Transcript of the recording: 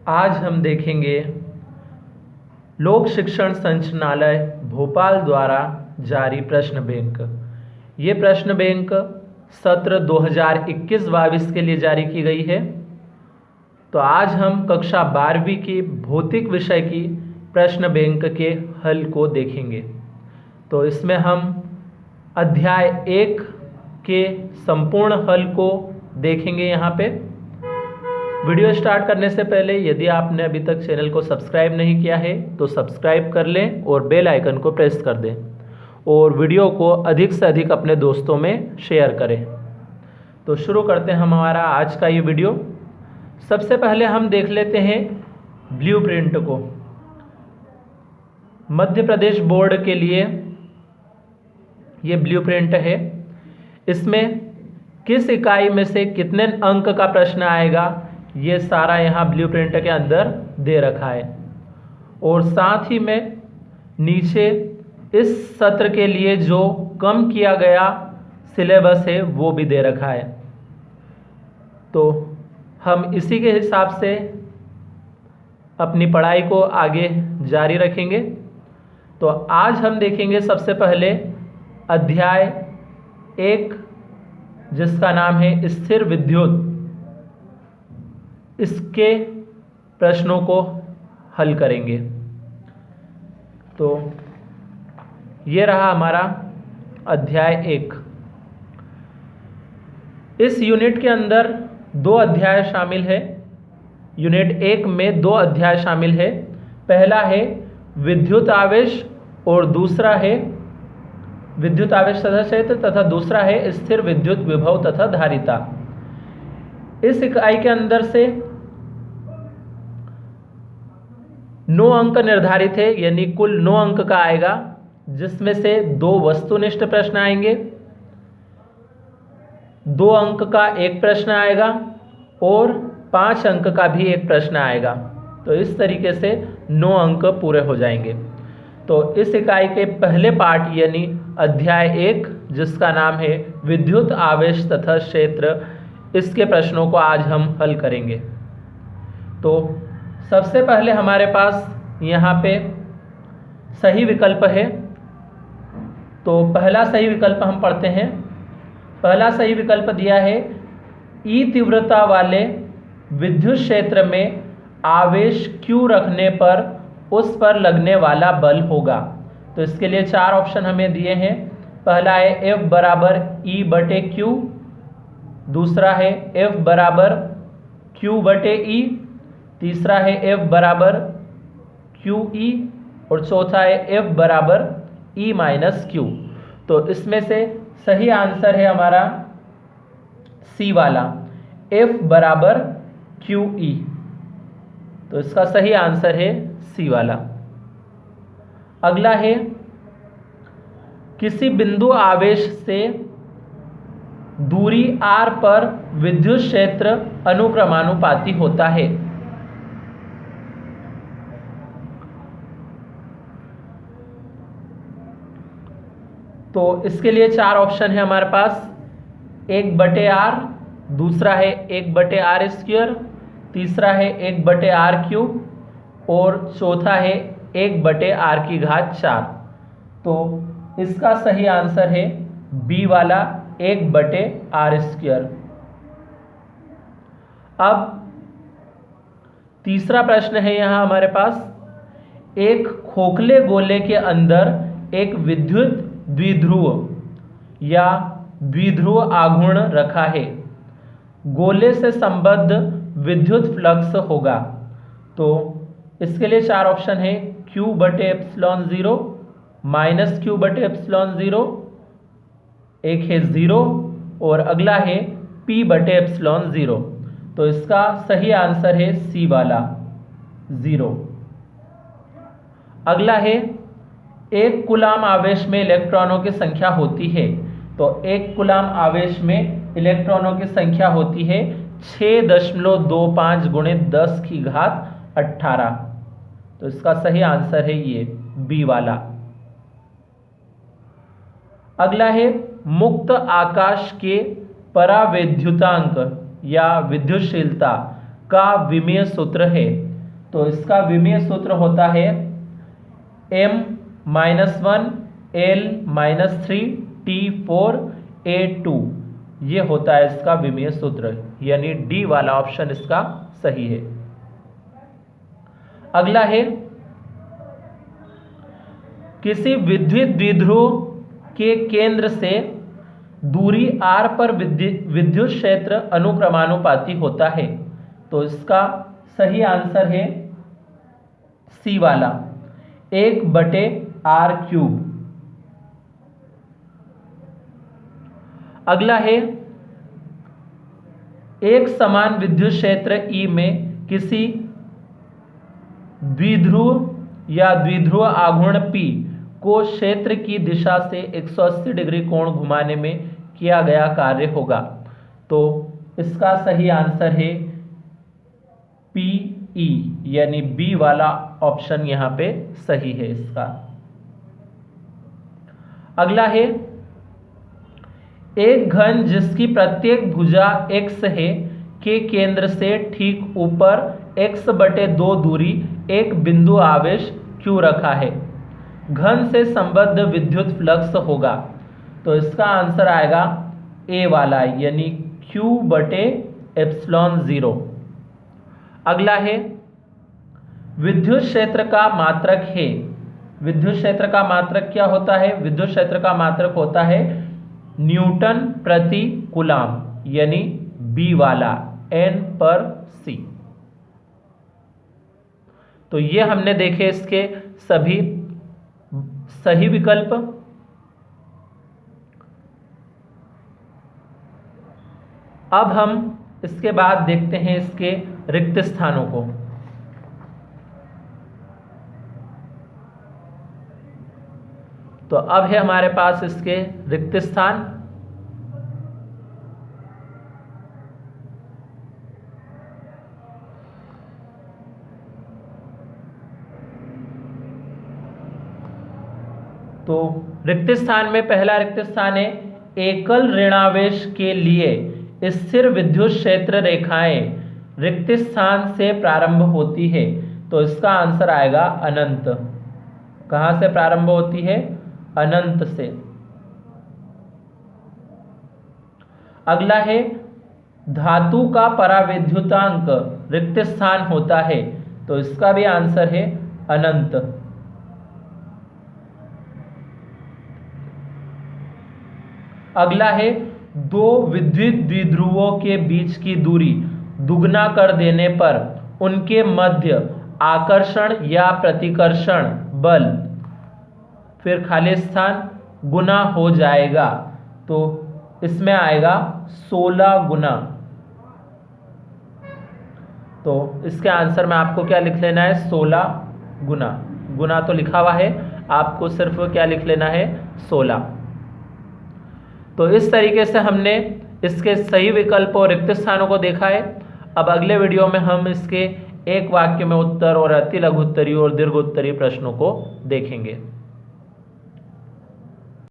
आज हम देखेंगे लोक शिक्षण संचालनालय भोपाल द्वारा जारी प्रश्न बैंक। ये प्रश्न बैंक सत्र 2021-22 के लिए जारी की गई है। तो आज हम कक्षा 12वीं की भौतिक विषय की प्रश्न बैंक के हल को देखेंगे। तो इसमें हम अध्याय 1 के संपूर्ण हल को देखेंगे। यहाँ पे वीडियो स्टार्ट करने से पहले यदि आपने अभी तक चैनल को सब्सक्राइब नहीं किया है तो सब्सक्राइब कर लें और बेल आइकन को प्रेस कर दें और वीडियो को अधिक से अधिक अपने दोस्तों में शेयर करें। तो शुरू करते हैं हमारा आज का ये वीडियो। सबसे पहले हम देख लेते हैं ब्लूप्रिंट को। मध्य प्रदेश बोर्ड के लिए ये ब्लूप्रिंट है। इसमें किस इकाई में से कितने अंक का प्रश्न आएगा ये सारा यहाँ ब्लूप्रिंट के अंदर दे रखा है और साथ ही में नीचे इस सत्र के लिए जो कम किया गया सिलेबस है वो भी दे रखा है। तो हम इसी के हिसाब से अपनी पढ़ाई को आगे जारी रखेंगे। तो आज हम देखेंगे सबसे पहले अध्याय 1 जिसका नाम है स्थिर विद्युत। इसके प्रश्नों को हल करेंगे। तो ये रहा हमारा अध्याय 1। इस यूनिट के अंदर 2 अध्याय शामिल है। यूनिट 1 में 2 अध्याय शामिल है। पहला है विद्युत आवेश और दूसरा है विद्युत आवेश तथा क्षेत्र तथा दूसरा है स्थिर विद्युत विभव तथा धारिता। इस इकाई के अंदर से 9 अंक निर्धारित है, यानी कुल 9 अंक का आएगा, जिसमें से 2 वस्तुनिष्ठ प्रश्न आएंगे, 2 अंक का एक प्रश्न आएगा और 5 अंक का भी एक प्रश्न आएगा। तो इस तरीके से 9 अंक पूरे हो जाएंगे। तो इस इकाई के पहले पार्ट यानी अध्याय 1 जिसका नाम है विद्युत आवेश तथा क्षेत्र, इसके प्रश्नों को आज हम हल करेंगे। तो सबसे पहले हमारे पास यहाँ पे सही विकल्प है। तो पहला सही विकल्प हम पढ़ते हैं। पहला सही विकल्प दिया है ई तीव्रता वाले विद्युत क्षेत्र में आवेश Q रखने पर उस पर लगने वाला बल होगा। तो इसके लिए 4 ऑप्शन हमें दिए हैं। पहला है F बराबर E बटे Q, दूसरा है F बराबर Q बटे E, तीसरा है F बराबर QE और चौथा है F बराबर E माइनस Q। तो इसमें से सही आंसर है हमारा C वाला, F बराबर QE। तो इसका सही आंसर है C वाला। अगला है किसी बिंदु आवेश से दूरी r पर विद्युत क्षेत्र अनुक्रमानुपाती होता है। तो इसके लिए 4 ऑप्शन है हमारे पास। 1/r, दूसरा है 1/r², तीसरा है 1/r³ और चौथा है 1/r⁴। तो इसका सही आंसर है बी वाला 1/r²। अब तीसरा प्रश्न है यहाँ हमारे पास। एक खोखले गोले के अंदर एक विद्युत द्विध्रुव या द्विध्रुव आघूर्ण रखा है। गोले से संबद्ध विद्युत फ्लक्स होगा। तो इसके लिए 4 ऑप्शन है Q/ε0, -Q/ε0, एक है 0 और अगला है P/ε0। तो इसका सही आंसर है C वाला 0। अगला है एक कूलाम आवेश में इलेक्ट्रॉनों की संख्या होती है। तो एक कूलाम आवेश में इलेक्ट्रॉनों की संख्या होती है 6.25 × 10⁻18। तो इसका सही आंसर है ये बी वाला। अगला है मुक्त आकाश के परावैद्युतांक या विद्युतशीलता का विमेय सूत्र है। तो इसका विमीय सूत्र होता है m-1 L-3 T4A2। ये होता है इसका विमीय सूत्र, यानी डी वाला ऑप्शन इसका सही है। अगला है किसी विद्युत द्विध्रुव के केंद्र से दूरी r पर विद्युत क्षेत्र अनुक्रमानुपाती होता है। तो इसका सही आंसर है सी वाला 1/r³। अगला है एक समान विद्युत क्षेत्र E में किसी द्विध्रुव या द्विध्रुव आघूर्ण P को क्षेत्र की दिशा से 180 डिग्री कोण घुमाने में किया गया कार्य होगा। तो इसका सही आंसर है PE, यानी बी वाला ऑप्शन यहां पे सही है इसका। अगला है एक घन जिसकी प्रत्येक भुजा x है के केंद्र से ठीक ऊपर x/2 दूरी एक बिंदु आवेश q रखा है, घन से संबद्ध विद्युत फ्लक्स होगा। तो इसका आंसर आएगा ए वाला, यानी Q/ε0। अगला है विद्युत क्षेत्र का मात्रक है। विद्युत क्षेत्र का मात्रक क्या होता है? विद्युत क्षेत्र का मात्रक होता है न्यूटन प्रति कूलाम, यानी बी वाला N/c। तो ये हमने देखे इसके सभी सही विकल्प। अब हम इसके बाद देखते हैं इसके रिक्त स्थानों को। तो अब है हमारे पास इसके रिक्त स्थान। तो रिक्त स्थान में पहला रिक्त स्थान है एकल ऋणावेश के लिए स्थिर विद्युत क्षेत्र रेखाएं रिक्त स्थान से प्रारंभ होती है। तो इसका आंसर आएगा अनंत। कहां से प्रारंभ होती है? अनंत से। अगला है धातु का परावैद्युतांक रिक्त स्थान होता है। तो इसका भी आंसर है अनंत। अगला है दो विद्युत द्विध्रुवों के बीच की दूरी दुगना कर देने पर उनके मध्य आकर्षण या प्रतिकर्षण बल फिर खाली स्थान गुना हो जाएगा। तो इसमें आएगा 16 गुना। तो इसके आंसर में आपको क्या लिख लेना है? 16 गुना। गुना तो लिखा हुआ है, आपको सिर्फ क्या लिख लेना है? 16। तो इस तरीके से हमने इसके सही विकल्प और रिक्त स्थानों को देखा है। अब अगले वीडियो में हम इसके एक वाक्य में उत्तर और अति लघु उत्तरीय और दीर्घ उत्तरीय प्रश्नों को देखेंगे।